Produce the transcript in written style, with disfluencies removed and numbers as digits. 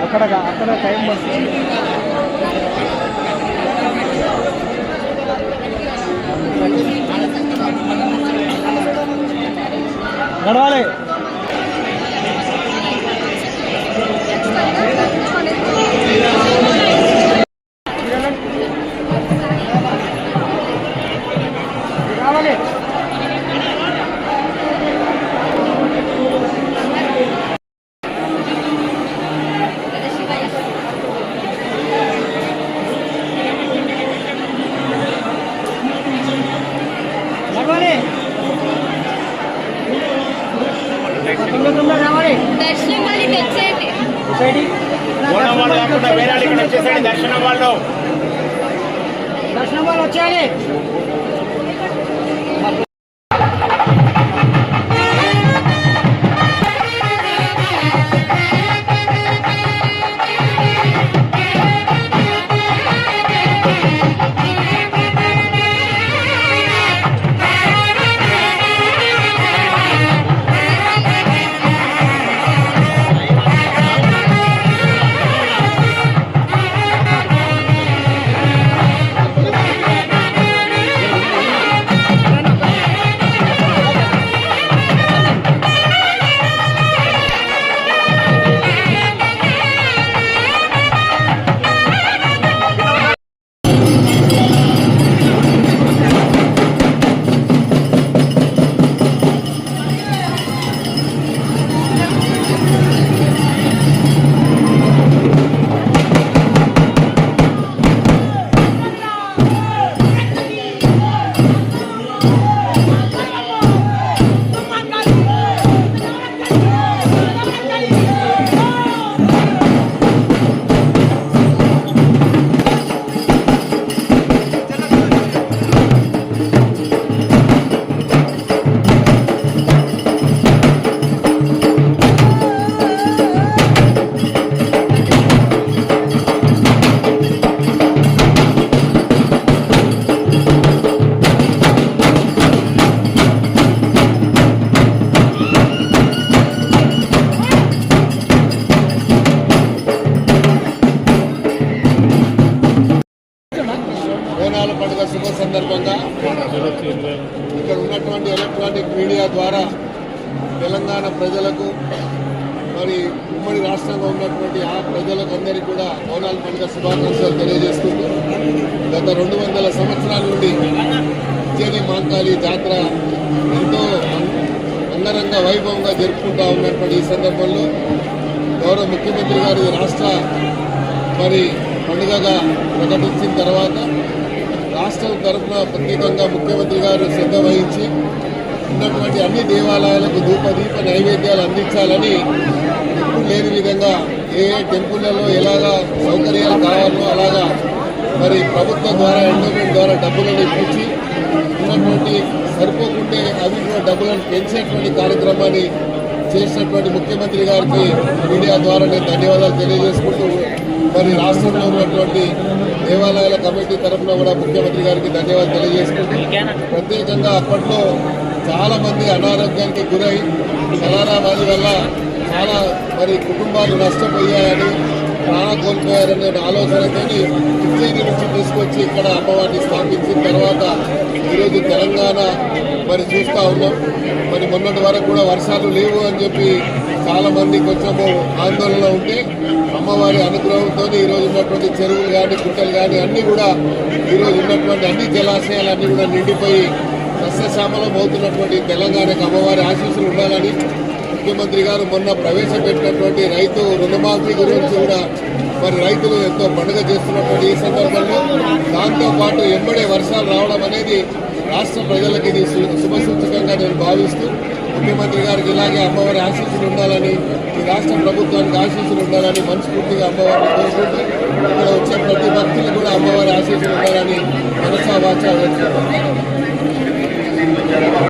అక్కడ టైం నడవాలి. దర్శనం వాళ్ళు వచ్చేయాలి. బోనాల పండుగ శుభ సందర్భంగా ఇక్కడ ఉన్నటువంటి ఎలక్ట్రానిక్ మీడియా ద్వారా తెలంగాణ ప్రజలకు మరి ఉమ్మడి రాష్ట్రంగా ఉన్నటువంటి ఆ ప్రజలకు అందరికీ కూడా బోనాల పండుగ శుభాకాంక్షలు తెలియజేస్తుంది. గత 200 సంవత్సరాల నుండి ఇచ్చేది మాంకాళి జాతర ఎంతో అంగరంగ వైభవంగా జరుపుకుంటూ ఉన్నటువంటి ఈ సందర్భంలో గౌరవ ముఖ్యమంత్రి గారి రాష్ట్ర మరి పండుగగా ప్రకటించిన తర్వాత రాష్ట్రం తరఫున ప్రత్యేకంగా ముఖ్యమంత్రి గారు శ్రద్ధ వహించి ఉన్నటువంటి అన్ని దేవాలయాలకు ధూపదీప నైవేద్యాలు అందించాలని ఎప్పుడు లేని విధంగా ఏ టెంపుల్లలో ఎలాగా సౌకర్యాలు కావాలో అలాగా మరి ప్రభుత్వం ద్వారా ఎండోమెంట్ ద్వారా డబ్బులను ఇప్పించి ఉన్నటువంటి సరిపోకుంటే అవి కూడా డబ్బులను పెంచేటువంటి కార్యక్రమాన్ని చేసినటువంటి ముఖ్యమంత్రి గారికి మీడియా ద్వారా నేను ధన్యవాదాలు తెలియజేసుకుంటూ మరి రాష్ట్రంలో ఉన్నటువంటి దేవాలయాల కమిటీ తరఫున కూడా ముఖ్యమంత్రి గారికి ధన్యవాదాలు తెలియజేసుకుంటూ ప్రత్యేకంగా అప్పట్లో చాలా మంది అనారోగ్యానికి గురై కరోనా వ్యాధి వల్ల చాలా మరి కుటుంబాలు నష్టపోయాయని ప్రాణ కోల్పోయారనే ఆలోచనతో ఉజ్జయిని నుంచి తీసుకొచ్చి ఇక్కడ అమ్మవారిని స్థాపించిన తర్వాత ఈరోజు తెలంగాణ మరి చూస్తూ ఉన్నాం. మరి మొన్నటి వరకు కూడా వర్షాలు లేవు అని చెప్పి చాలా మంది కొంచెము ఆందోళనలో ఉంటే అమ్మవారి అనుగ్రహంతో ఈరోజు ఉన్నటువంటి చెరువులు కానీ గుట్టలు కానీ అన్నీ కూడా ఈరోజు ఉన్నటువంటి అన్ని జలాశయాలు అన్నీ కూడా నిండిపోయి సస్యశ్యామలం అవుతున్నటువంటి తెలంగాణకు అమ్మవారి ఆశీస్సులు ఉండాలని ముఖ్యమంత్రి గారు మొన్న ప్రవేశపెట్టినటువంటి రైతు రుణమాఫీ గురించి కూడా మరి రైతులు ఎంతో పండుగ చేస్తున్నటువంటి ఈ సందర్భంలో దాంతోపాటు ఎంబడే వర్షాలు రావడం అనేది రాష్ట్ర ప్రజలకు ఇది శుభసూచకంగా నేను భావిస్తూ ముఖ్యమంత్రి గారికి ఇలాగే అమ్మవారి ఆశీస్సులు ఉండాలని ఈ రాష్ట్ర ప్రభుత్వానికి ఆశీస్సులు ఉండాలని మనస్ఫూర్తిగా అమ్మవారిని కోరుకుంటూ ఇక్కడ వచ్చే ప్రతి భక్తులు కూడా అమ్మవారి ఆశీస్సులు ఉండాలని మనసా వాచా వేడుకుంటున్నాను.